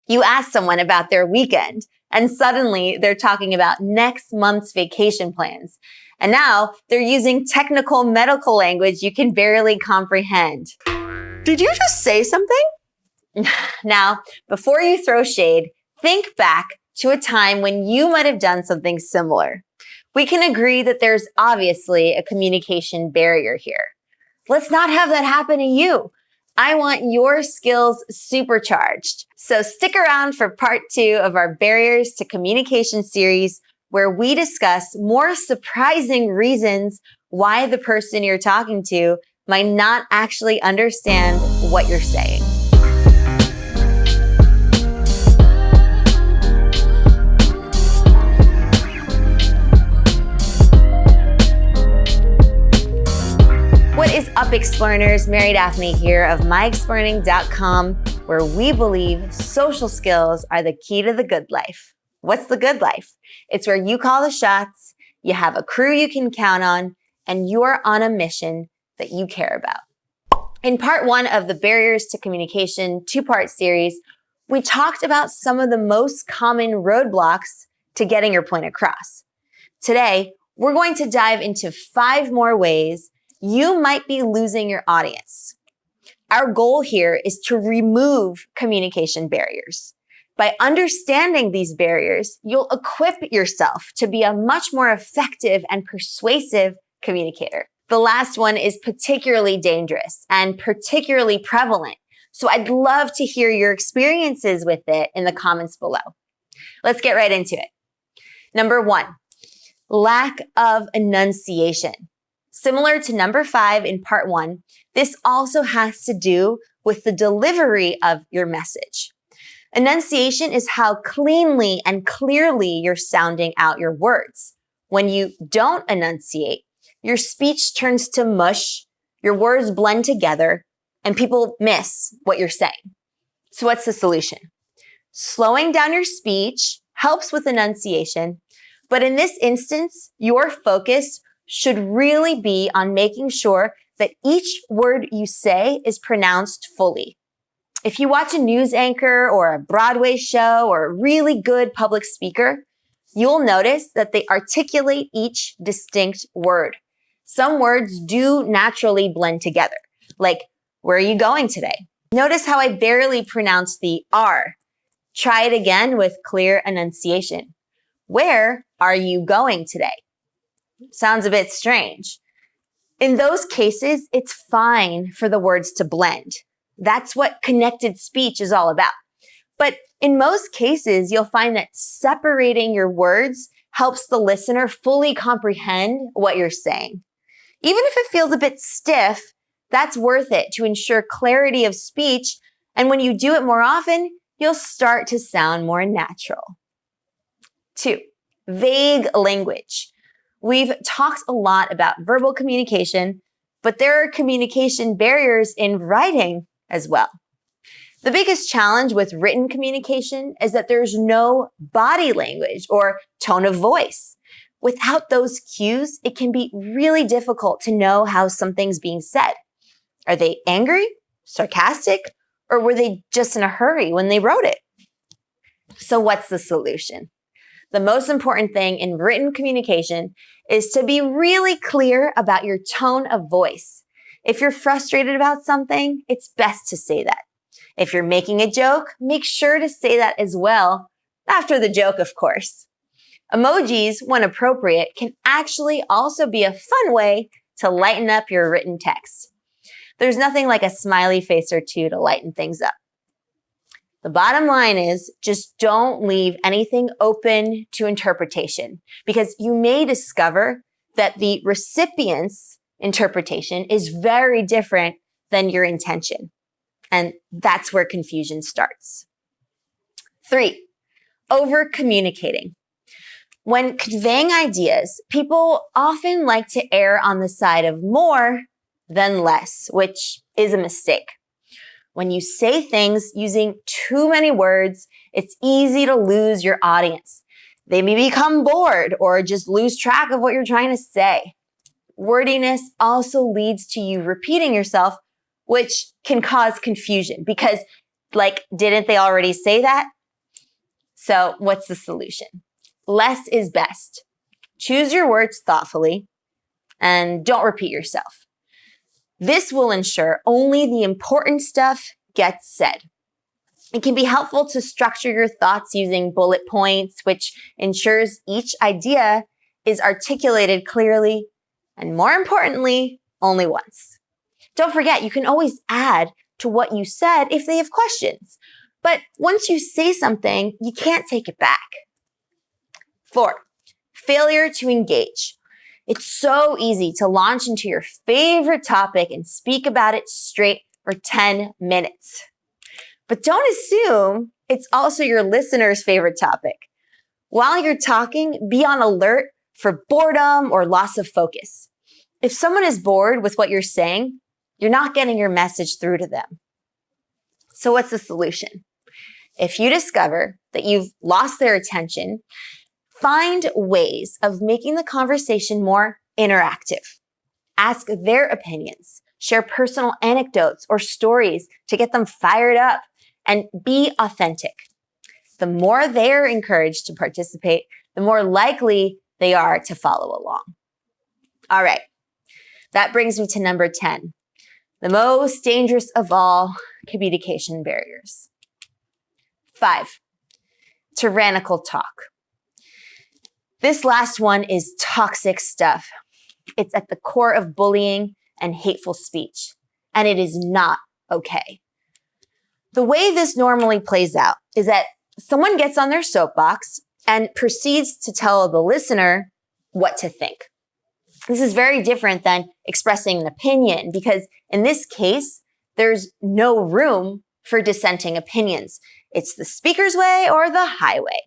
You ask someone about their weekend, and suddenly they're talking about next month's vacation plans. And now they're using technical medical language you can barely comprehend. Did you just say something? Now, before you throw shade, think back to a time when you might have done something similar. We can agree that there's obviously a communication barrier here. Let's not have that happen to you. I want your skills supercharged. So stick around for part 2 of our Barriers to Communication series, where we discuss more surprising reasons why the person you're talking to might not actually understand what you're saying. What is up, Explearners? Mary Daphne here of myexplearning.com, where we believe social skills are the key to the good life. What's the good life? It's where you call the shots, you have a crew you can count on, and you're on a mission that you care about. In part 1 of the Barriers to Communication 2-part series, we talked about some of the most common roadblocks to getting your point across. Today, we're going to dive into 5 more ways you might be losing your audience. Our goal here is to remove communication barriers. By understanding these barriers, you'll equip yourself to be a much more effective and persuasive communicator. The last one is particularly dangerous and particularly prevalent, so I'd love to hear your experiences with it in the comments below. Let's get right into it. Number 1, lack of enunciation. Similar to number 5 in part 1, this also has to do with the delivery of your message. Enunciation is how cleanly and clearly you're sounding out your words. When you don't enunciate, your speech turns to mush, your words blend together, and people miss what you're saying. So what's the solution? Slowing down your speech helps with enunciation, but in this instance, your focus should really be on making sure that each word you say is pronounced fully. If you watch a news anchor or a Broadway show or a really good public speaker, you'll notice that they articulate each distinct word. Some words do naturally blend together, like, where are you going today? Notice how I barely pronounce the R. Try it again with clear enunciation. Where are you going today? Sounds a bit strange. In those cases, it's fine for the words to blend. That's what connected speech is all about. But in most cases, you'll find that separating your words helps the listener fully comprehend what you're saying. Even if it feels a bit stiff, that's worth it to ensure clarity of speech. And when you do it more often, you'll start to sound more natural. 2, vague language. We've talked a lot about verbal communication, but there are communication barriers in writing as well. The biggest challenge with written communication is that there's no body language or tone of voice. Without those cues, it can be really difficult to know how something's being said. Are they angry, sarcastic, or were they just in a hurry when they wrote it? So what's the solution? The most important thing in written communication is to be really clear about your tone of voice. If you're frustrated about something, it's best to say that. If you're making a joke, make sure to say that as well, after the joke, of course. Emojis, when appropriate, can actually also be a fun way to lighten up your written text. There's nothing like a smiley face or two to lighten things up. The bottom line is just don't leave anything open to interpretation, because you may discover that the recipient's interpretation is very different than your intention. And that's where confusion starts. 3, over-communicating. When conveying ideas, people often like to err on the side of more than less, which is a mistake. When you say things using too many words, it's easy to lose your audience. They may become bored or just lose track of what you're trying to say. Wordiness also leads to you repeating yourself, which can cause confusion because, like, didn't they already say that? So what's the solution? Less is best. Choose your words thoughtfully and don't repeat yourself. This will ensure only the important stuff gets said. It can be helpful to structure your thoughts using bullet points, which ensures each idea is articulated clearly and, more importantly, only once. Don't forget, you can always add to what you said if they have questions. But once you say something, you can't take it back. 4, failure to engage. It's so easy to launch into your favorite topic and speak about it straight for 10 minutes. But don't assume it's also your listener's favorite topic. While you're talking, be on alert for boredom or loss of focus. If someone is bored with what you're saying, you're not getting your message through to them. So what's the solution? If you discover that you've lost their attention, find ways of making the conversation more interactive. Ask their opinions, share personal anecdotes or stories to get them fired up, and be authentic. The more they're encouraged to participate, the more likely they are to follow along. All right, that brings me to number 10, the most dangerous of all communication barriers. 5, tyrannical talk. This last one is toxic stuff. It's at the core of bullying and hateful speech, and it is not okay. The way this normally plays out is that someone gets on their soapbox and proceeds to tell the listener what to think. This is very different than expressing an opinion because in this case, there's no room for dissenting opinions. It's the speaker's way or the highway.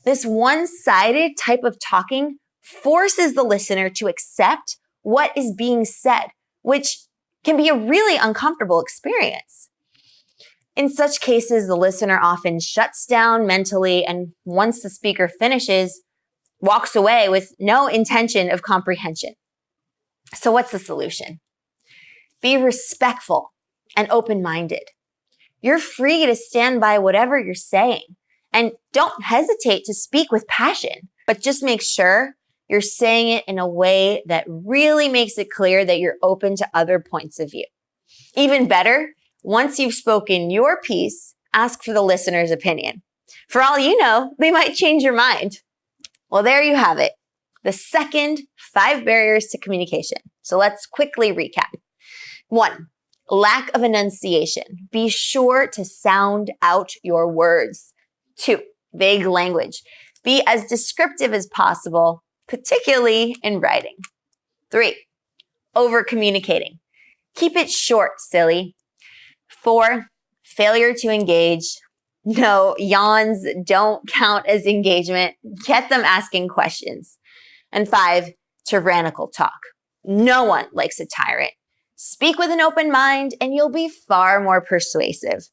This one-sided type of talking forces the listener to accept what is being said, which can be a really uncomfortable experience. In such cases, the listener often shuts down mentally and once the speaker finishes, walks away with no intention of comprehension. So what's the solution? Be respectful and open-minded. You're free to stand by whatever you're saying and don't hesitate to speak with passion, but just make sure you're saying it in a way that really makes it clear that you're open to other points of view. Even better, once you've spoken your piece, ask for the listener's opinion. For all you know, they might change your mind. Well, there you have it. The second 5 barriers to communication. So let's quickly recap. 1, lack of enunciation. Be sure to sound out your words. 2, vague language. Be as descriptive as possible, particularly in writing. 3, over-communicating. Keep it short, silly. 4, failure to engage. No, yawns don't count as engagement. Get them asking questions. And 5, tyrannical talk. No one likes a tyrant. Speak with an open mind and you'll be far more persuasive.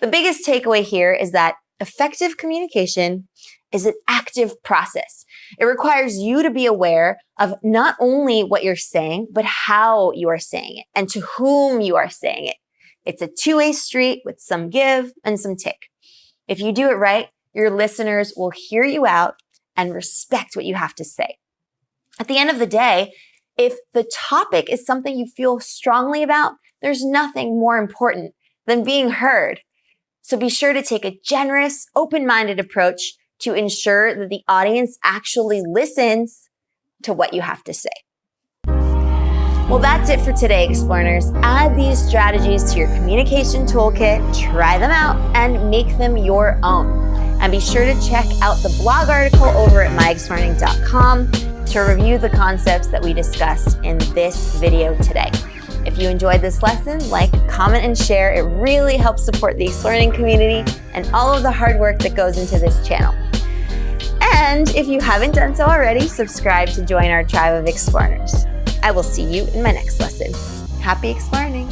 The biggest takeaway here is that effective communication is an active process. It requires you to be aware of not only what you're saying, but how you are saying it and to whom you are saying it. It's a two-way street with some give and some take. If you do it right, your listeners will hear you out and respect what you have to say. At the end of the day, if the topic is something you feel strongly about, there's nothing more important than being heard. So be sure to take a generous, open-minded approach to ensure that the audience actually listens to what you have to say. Well, that's it for today, Explearners. Add these strategies to your communication toolkit, try them out, and make them your own. And be sure to check out the blog article over at myexplearning.com to review the concepts that we discussed in this video today. If you enjoyed this lesson, like, comment, and share. It really helps support the Explearning community and all of the hard work that goes into this channel. And if you haven't done so already, subscribe to join our tribe of Explearners. I will see you in my next lesson. Happy Explearning!